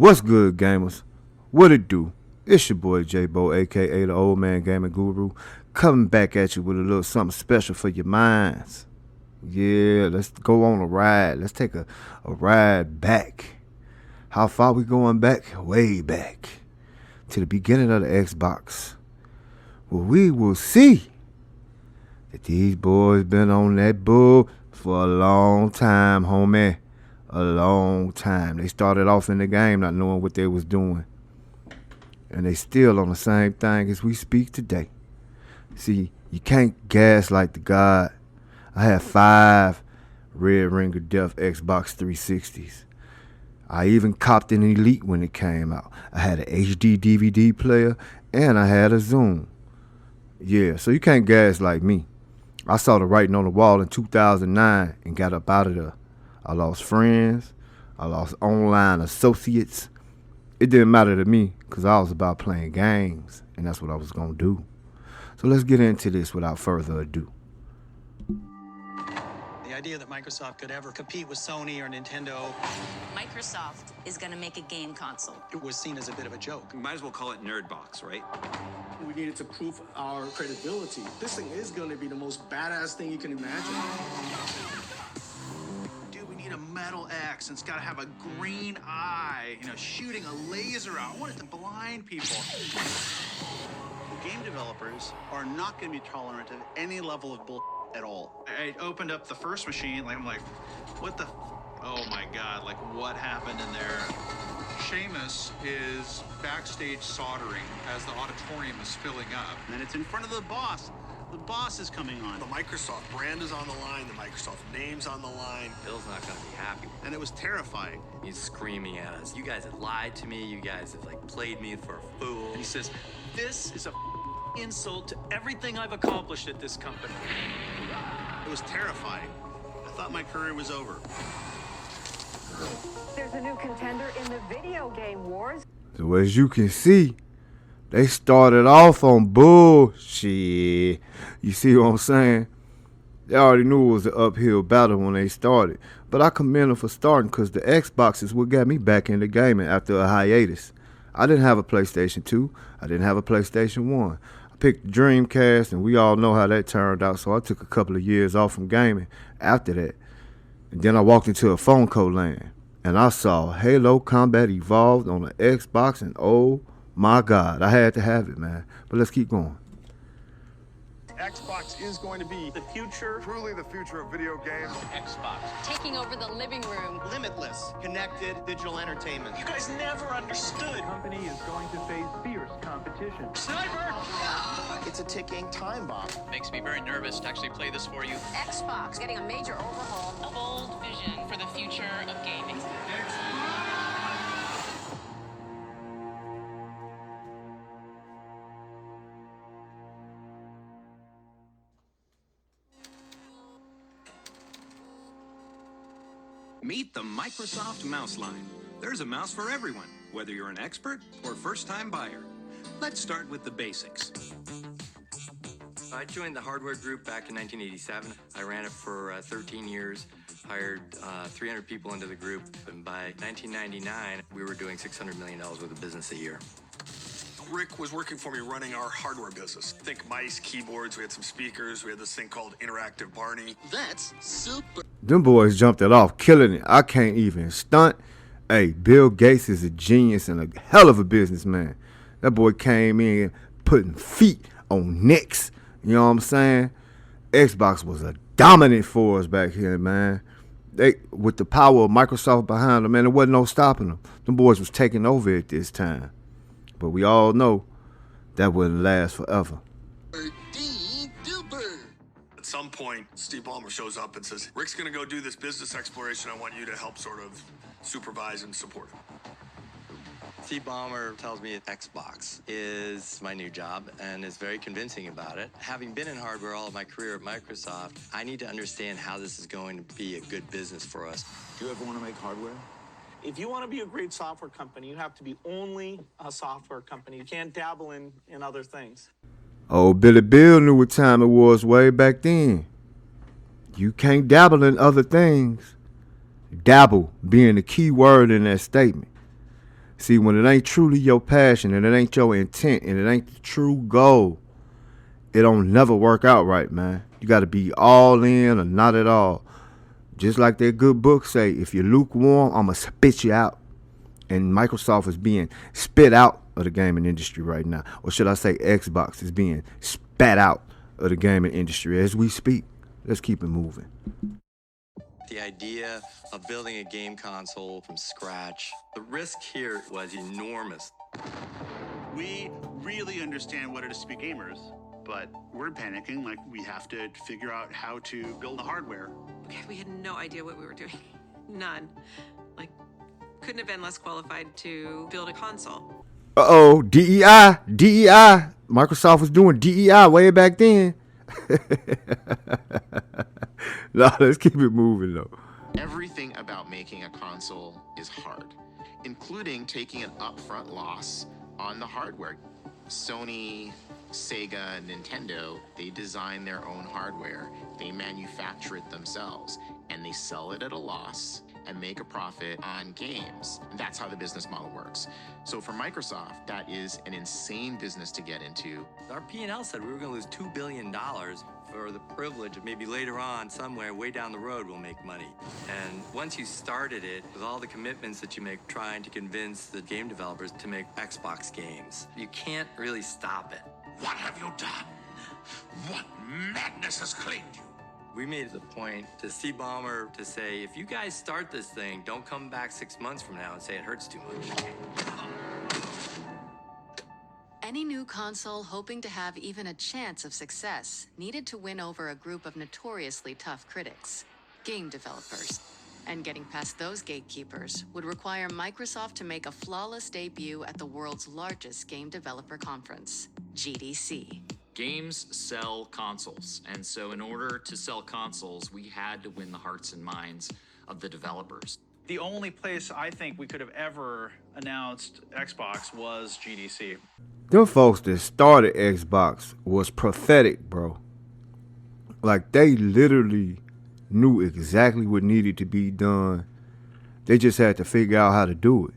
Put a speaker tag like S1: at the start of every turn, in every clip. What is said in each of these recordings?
S1: What's good, gamers? What it do? It's your boy J-Bo, a.k.a. the Old Man Gaming Guru, coming back at you with a little something special for your minds. Yeah, let's go on a ride. Let's take a ride back. How far we going back? Way back. To the beginning of the Xbox. Well, we will see that these boys been on that bull for a long time, homie. A long time. They started off in the game not knowing what they was doing. And they still on the same thing as we speak today. See, you can't gaslight the God. I had 5 Red Ring of Death Xbox 360s. I even copped an Elite when it came out. I had an HD DVD player and I had a Zoom. Yeah, so you can't gaslight me. I saw the writing on the wall in 2009 and got up out of there. I lost friends. I lost online associates. It didn't matter to me because I was about playing games, and that's what I was going to do. So let's get into this without further ado.
S2: The idea that Microsoft could ever compete with Sony or Nintendo.
S3: Microsoft is going to make a game console.
S2: It was seen as a bit of a joke.
S4: You might as well call it NerdBox, right?
S5: We needed to prove our credibility. This thing is going to be the most badass thing you can imagine.
S6: A metal X, and it's got to have a green eye, shooting a laser out. I want it to blind people. Game developers are not going to be tolerant of any level of bull at all. I opened up the first machine, I'm like, what the? Oh my God, what happened in there? Seamus is backstage soldering as the auditorium is filling up. And then it's in front of the boss. The boss is coming on.
S7: The Microsoft brand is on the line. The Microsoft name's on the line.
S4: Bill's not going to be happy.
S6: And it was terrifying.
S4: He's screaming at us. You guys have lied to me. You guys have played me for a fool.
S2: And he says, this is a insult to everything I've accomplished at this company.
S6: It was terrifying. I thought my career was over.
S8: There's a new contender in the video game wars.
S1: So as you can see, they started off on bullshit. You see what I'm saying? They already knew it was an uphill battle when they started. But I commend them for starting because the Xbox is what got me back into gaming after a hiatus. I didn't have a PlayStation 2. I didn't have a PlayStation 1. I picked the Dreamcast, and we all know how that turned out. So I took a couple of years off from gaming after that. And then I walked into a phone call land. And I saw Halo Combat Evolved on the Xbox, and oh my God, I had to have it, man. But let's keep going.
S7: Xbox is going to be
S2: The future.
S7: truly the future of video games.
S2: Xbox.
S3: Taking over the living room.
S6: Limitless, connected digital entertainment.
S2: You guys never understood.
S9: The company is going to face fierce competition.
S2: Sniper!
S6: It's a ticking time bomb.
S2: Makes me very nervous to actually play this for you.
S3: Xbox getting a major overhaul.
S10: A bold vision for the future of gaming.
S4: Meet the Microsoft Mouse Line. There's a mouse for everyone, whether you're an expert or first-time buyer. Let's start with the basics. I joined the hardware group back in 1987. I ran it for 13 years, hired 300 people into the group, and by 1999, we were doing $600 million worth of business a year.
S7: Rick was working for me running our hardware business. Think mice, keyboards, we had some speakers, we had this thing called Interactive Barney.
S6: That's super.
S1: Them boys jumped it off, killing it. I can't even stunt. Hey, Bill Gates is a genius and a hell of a businessman. That boy came in putting feet on necks. You know what I'm saying? Xbox was a dominant force back here, man. They, with the power of Microsoft behind them, man, there wasn't no stopping them. Them boys was taking over at this time. But we all know that wouldn't last forever.
S7: At some point, Steve Ballmer shows up and says, Rick's going to go do this business exploration. I want you to help sort of supervise and support him.
S4: Steve Ballmer tells me that Xbox is my new job and is very convincing about it. Having been in hardware all of my career at Microsoft, I need to understand how this is going to be a good business for us.
S11: Do you ever want to make hardware?
S9: If you want to be a great software company, you have to be only a software company. You can't dabble in other things.
S1: Oh, Billy Bill knew what time it was way back then. You can't dabble in other things. Dabble being the key word in that statement. See, when it ain't truly your passion and it ain't your intent and it ain't the true goal, it don't never work out right, man. You got to be all in or not at all. Just like that good book say, if you're lukewarm, I'm going to spit you out. And Microsoft is being spit out of the gaming industry right now. Or should I say Xbox is being spat out of the gaming industry as we speak. Let's keep it moving.
S4: The idea of building a game console from scratch, the risk here was enormous.
S6: We really understand what it is to be gamers, but we're panicking like we have to figure out how to build the hardware.
S10: Okay, we had no idea what we were doing. None. Like, couldn't have been less qualified to build a console.
S1: Uh-oh, DEI. Microsoft was doing DEI way back then. Nah, let's keep it moving though.
S11: Everything about making a console is hard, including taking an upfront loss on the hardware. Sony, Sega, Nintendo, they design their own hardware, they manufacture it themselves, and they sell it at a loss and make a profit on games. And that's how the business model works. So for Microsoft, that is an insane business to get into.
S4: Our P&L said we were going to lose $2 billion for the privilege of maybe later on, somewhere way down the road, we'll make money. And once you started it, with all the commitments that you make trying to convince the game developers to make Xbox games, you can't really stop it.
S7: What have you done? What madness has claimed you?
S4: We made it the point to Steve Ballmer to say, if you guys start this thing, don't come back 6 months from now and say it hurts too much.
S3: Any new console hoping to have even a chance of success needed to win over a group of notoriously tough critics, game developers. And getting past those gatekeepers would require Microsoft to make a flawless debut at the world's largest game developer conference, GDC.
S12: Games sell consoles, and so in order to sell consoles, we had to win the hearts and minds of the developers.
S6: The only place I think we could have ever announced Xbox was GDC.
S1: Them folks that started Xbox was prophetic, bro. Like, they literally knew exactly what needed to be done. They just had to figure out how to do it.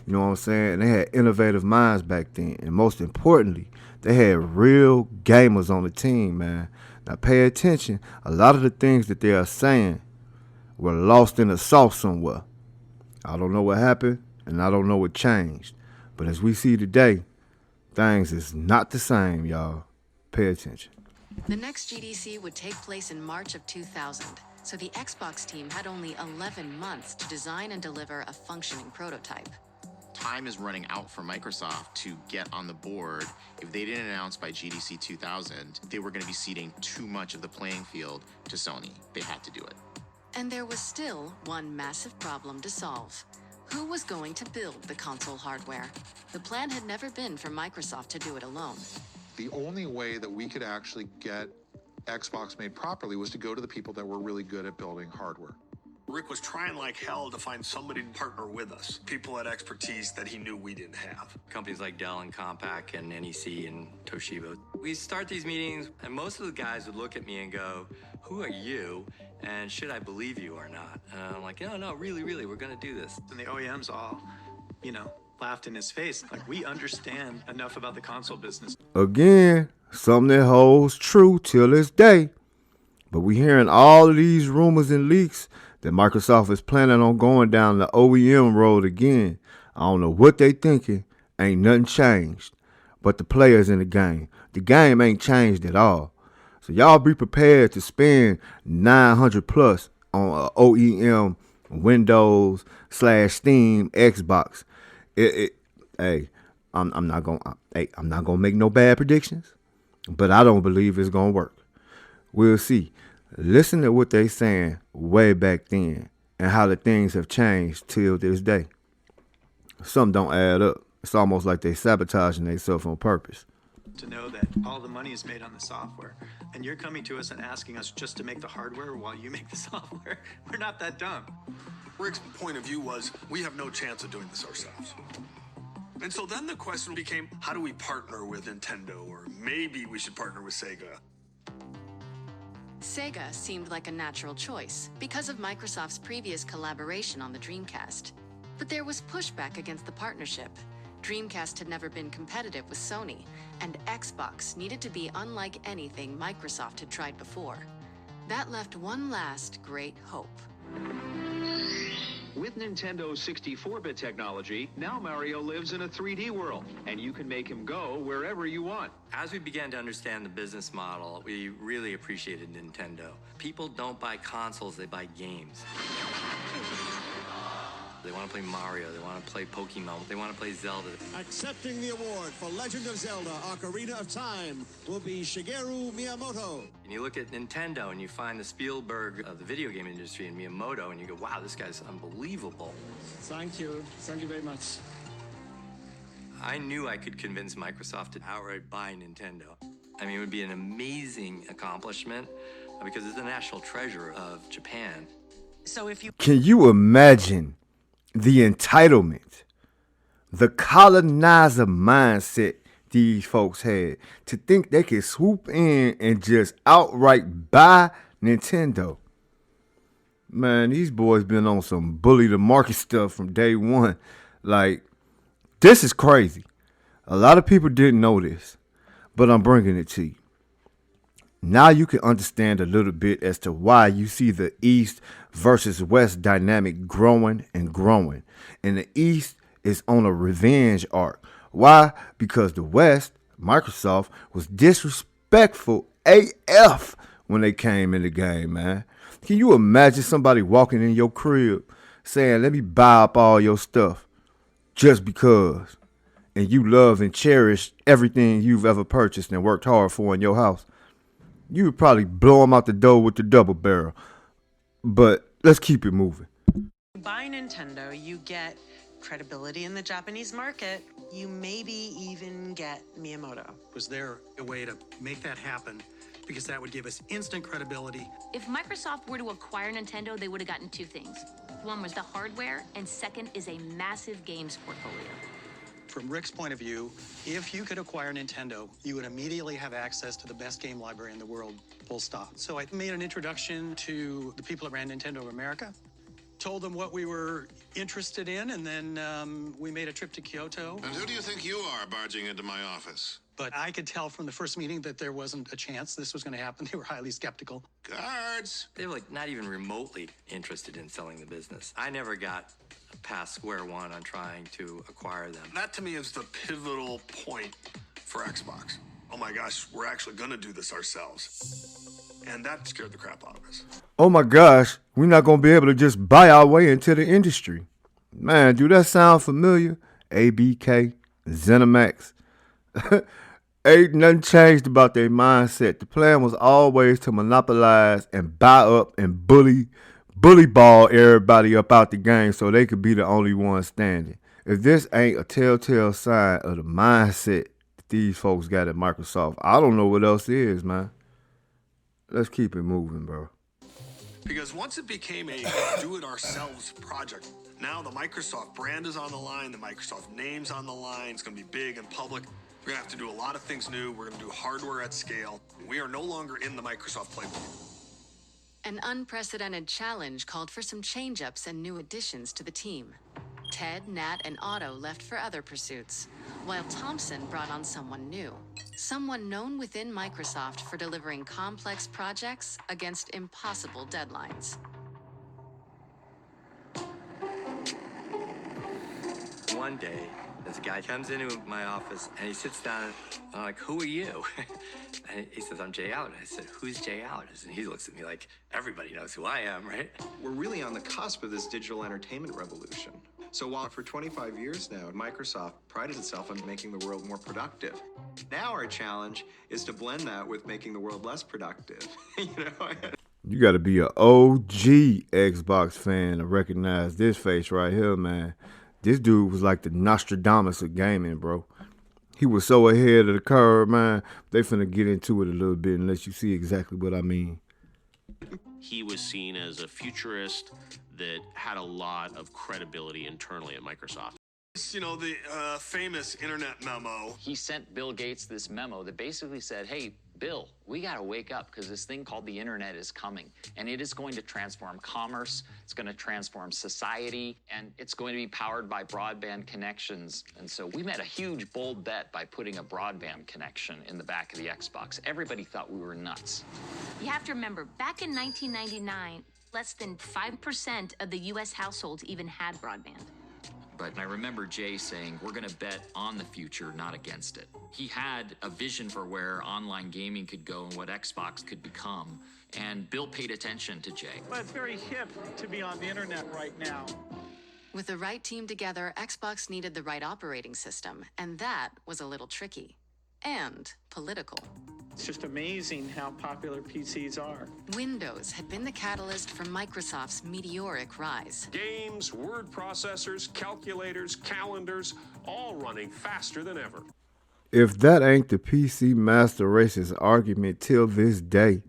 S1: You know what I'm saying? And they had innovative minds back then. And most importantly, they had real gamers on the team, man. Now pay attention. A lot of the things that they are saying were lost in the sauce somewhere. I don't know what happened, and I don't know what changed. But as we see today, things is not the same, y'all. Pay attention.
S3: The next GDC would take place in March of 2000, so the Xbox team had only 11 months to design and deliver a functioning prototype.
S11: Time is running out for Microsoft to get on the board. If they didn't announce by GDC 2000, they were going to be ceding too much of the playing field to Sony. They had to do it.
S3: And there was still one massive problem to solve. Who was going to build the console hardware? The plan had never been for Microsoft to do it alone.
S13: The only way that we could actually get Xbox made properly was to go to the people that were really good at building hardware.
S7: Rick was trying like hell to find somebody to partner with us. People had expertise that he knew we didn't have.
S4: Companies like Dell and Compaq and NEC and Toshiba. We start these meetings, and most of the guys would look at me and go, who are you? And should I believe you or not? And I'm like, no, really, we're going to do this.
S14: And the OEMs all, laughed in his face. Like, we understand enough about the console business.
S1: Again, something that holds true till this day. But we hearing all of these rumors and leaks that Microsoft is planning on going down the OEM road again. I don't know what they thinking. Ain't nothing changed. But the players in the game. The game ain't changed at all. So y'all be prepared to spend $900 plus on OEM, Windows / Steam, Xbox. I'm not gonna make no bad predictions, but I don't believe it's gonna work. We'll see. Listen to what they saying way back then and how the things have changed till this day. Something don't add up. It's almost like they sabotaging themselves on purpose.
S14: To know that all the money is made on the software, and you're coming to us and asking us just to make the hardware while you make the software. We're not that dumb.
S7: Rick's point of view was, we have no chance of doing this ourselves. And so then the question became, how do we partner with Nintendo? Or maybe we should partner with Sega.
S3: Sega seemed like a natural choice because of Microsoft's previous collaboration on the Dreamcast. But there was pushback against the partnership. Dreamcast had never been competitive with Sony, and Xbox needed to be unlike anything Microsoft had tried before. That left one last great hope.
S15: With Nintendo's 64-bit technology, now Mario lives in a 3D world, and you can make him go wherever you want.
S4: As we began to understand the business model, we really appreciated Nintendo. People don't buy consoles, they buy games. They want to play Mario, they want to play Pokemon, they want to play Zelda.
S16: Accepting the award for Legend of Zelda Ocarina of Time will be Shigeru Miyamoto.
S4: And you look at Nintendo and you find the Spielberg of the video game industry in Miyamoto and you go, wow, this guy's unbelievable.
S5: Thank you. Thank you very much.
S4: I knew I could convince Microsoft to outright buy Nintendo. I mean, it would be an amazing accomplishment because it's the national treasure of Japan.
S10: So if you...
S1: Can you imagine the entitlement, the colonizer mindset these folks had to think they could swoop in and just outright buy Nintendo? Man, these boys been on some bully the market stuff from day one. Like, this is crazy. A lot of people didn't know this, but I'm bringing it to you. Now you can understand a little bit as to why you see the East versus West dynamic growing and growing. And the East is on a revenge arc. Why? Because the West, Microsoft, was disrespectful AF when they came in the game, man. Can you imagine somebody walking in your crib saying, let me buy up all your stuff just because, and you love and cherish everything you've ever purchased and worked hard for in your house? You would probably blow them out the door with the double barrel. But let's keep it moving.
S10: Buy Nintendo, you get credibility in the Japanese market. You maybe even get Miyamoto.
S17: Was there a way to make that happen? Because that would give us instant credibility.
S18: If Microsoft were to acquire Nintendo, they would have gotten two things. One was the hardware, and second is a massive games portfolio.
S17: From Rick's point of view, if you could acquire Nintendo, you would immediately have access to the best game library in the world, full stop. So I made an introduction to the people that ran Nintendo of America, told them what we were interested in, and then we made a trip to Kyoto.
S19: And who do you think you are barging into my office?
S17: But I could tell from the first meeting that there wasn't a chance this was going to happen. They were highly skeptical.
S19: Guards!
S4: They were like not even remotely interested in selling the business. I never got past square one on trying to acquire them.
S7: That to me is the pivotal point for Xbox. Oh my gosh, we're actually going to do this ourselves. And that scared the crap out of us.
S1: Oh my gosh, we're not going to be able to just buy our way into the industry. Man, do that sound familiar? ABK, ZeniMax. Ain't nothing changed about their mindset. The plan was always to monopolize and buy up and bully ball everybody up out the game so they could be the only one standing. If this ain't a telltale sign of the mindset that these folks got at Microsoft, I don't know what else is, man. Let's keep it moving, bro.
S7: Because once it became a do-it-ourselves project, now the Microsoft brand is on the line, the Microsoft name's on the line, it's going to be big and public. We're going to have to do a lot of things new. We're going to do hardware at scale. We are no longer in the Microsoft playbook.
S3: An unprecedented challenge called for some change-ups and new additions to the team. Ted, Nat, and Otto left for other pursuits, while Thompson brought on someone new. Someone known within Microsoft for delivering complex projects against impossible deadlines.
S4: One day, this guy comes into my office and he sits down and I'm like, who are you? And he says, I'm Jay Allen. I said, who's Jay Allen? And he looks at me like, everybody knows who I am, right?
S20: We're really on the cusp of this digital entertainment revolution. So while for 25 years now, Microsoft prided itself on making the world more productive. Now our challenge is to blend that with making the world less productive.
S1: You got to be an OG Xbox fan to recognize this face right here, man. This dude was like the Nostradamus of gaming, bro. He was so ahead of the curve, man. They finna get into it a little bit and let you see exactly what I mean.
S21: He was seen as a futurist that had a lot of credibility internally at Microsoft.
S7: You know, the famous internet memo.
S12: He sent Bill Gates this memo that basically said, hey, Bill, we gotta wake up because this thing called the internet is coming, and it is going to transform commerce, it's gonna transform society, and it's going to be powered by broadband connections. And so we made a huge, bold bet by putting a broadband connection in the back of the Xbox. Everybody thought we were nuts.
S18: You have to remember, back in 1999, less than 5% of the US households even had broadband.
S12: But I remember Jay saying, we're gonna bet on the future, not against it. He had a vision for where online gaming could go and what Xbox could become. And Bill paid attention to Jay.
S9: Well, it's very hip to be on the internet right now.
S3: With the right team together, Xbox needed the right operating system, and that was a little tricky. And political.
S9: It's just amazing how popular PCs are.
S3: Windows had been the catalyst for Microsoft's meteoric rise.
S8: Games, word processors, calculators, calendars, all running faster than ever.
S1: If that ain't the PC master race's argument till this day,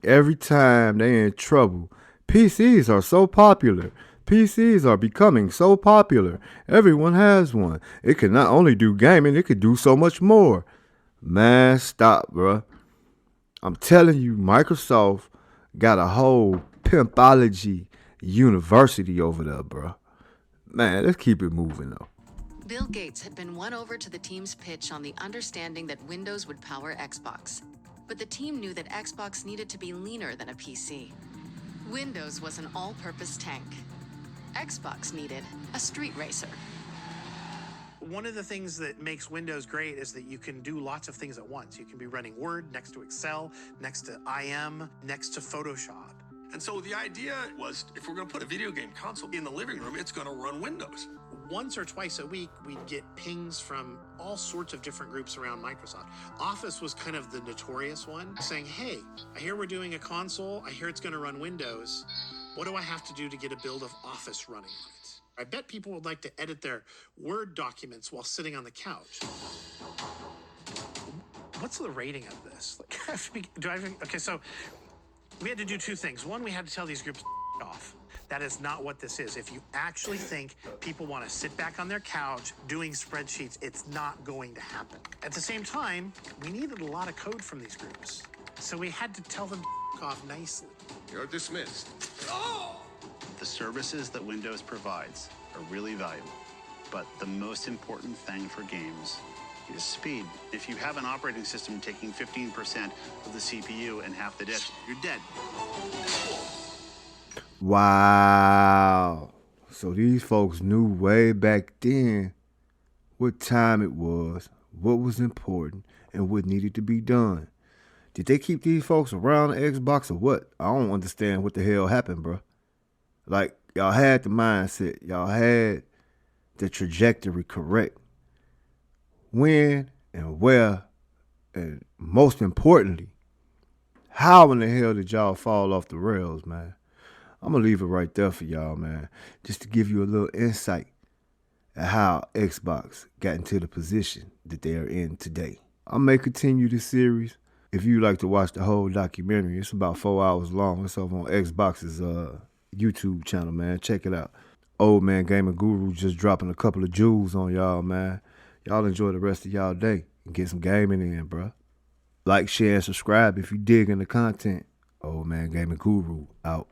S1: every time they in trouble, PCs are so popular. PCs are becoming so popular. Everyone has one. It can not only do gaming, it could do so much more. Man, stop, bruh. I'm telling you, Microsoft got a whole pimpology university over there, bruh. Man, let's keep it moving, though.
S3: Bill Gates had been won over to the team's pitch on the understanding that Windows would power Xbox. But the team knew that Xbox needed to be leaner than a PC. Windows was an all-purpose tank. Xbox needed a street racer.
S5: One of the things that makes Windows great is that you can do lots of things at once. You can be running Word next to Excel, next to IM, next to Photoshop.
S7: And so the idea was, if we're going to put a video game console in the living room, it's going to run Windows.
S5: Once or twice a week, we'd get pings from all sorts of different groups around Microsoft. Office was kind of the notorious one, saying, hey, I hear we're doing a console. I hear it's going to run Windows. What do I have to do to get a build of Office running on it? I bet people would like to edit their Word documents while sitting on the couch. What's the rating of this? Okay, so we had to do two things. One, we had to tell these groups off. That is not what this is. If you actually think people want to sit back on their couch doing spreadsheets, it's not going to happen. At the same time, we needed a lot of code from these groups. So we had to tell them off nicely.
S19: You're dismissed.
S6: The services that Windows provides are really valuable, but the most important thing for games is speed. If you have an operating system taking 15% of the CPU and half the disk, you're dead.
S1: Wow. So these folks knew way back then what time it was, what was important, and what needed to be done. Did they keep these folks around the Xbox or what? I don't understand what the hell happened, bro. Like, y'all had the mindset. Y'all had the trajectory correct. When and where, and most importantly, how in the hell did y'all fall off the rails, man? I'm going to leave it right there for y'all, man. Just to give you a little insight at how Xbox got into the position that they are in today. I may continue this series. If you like to watch the whole documentary, it's about 4 hours long. It's over on Xbox's YouTube channel, man. Check it out. Old Man Gamer Guru just dropping a couple of jewels on y'all, man. Y'all enjoy the rest of y'all day and get some gaming in, bruh. Like, share, and subscribe if you dig in the content. Old Man Gamer Guru out.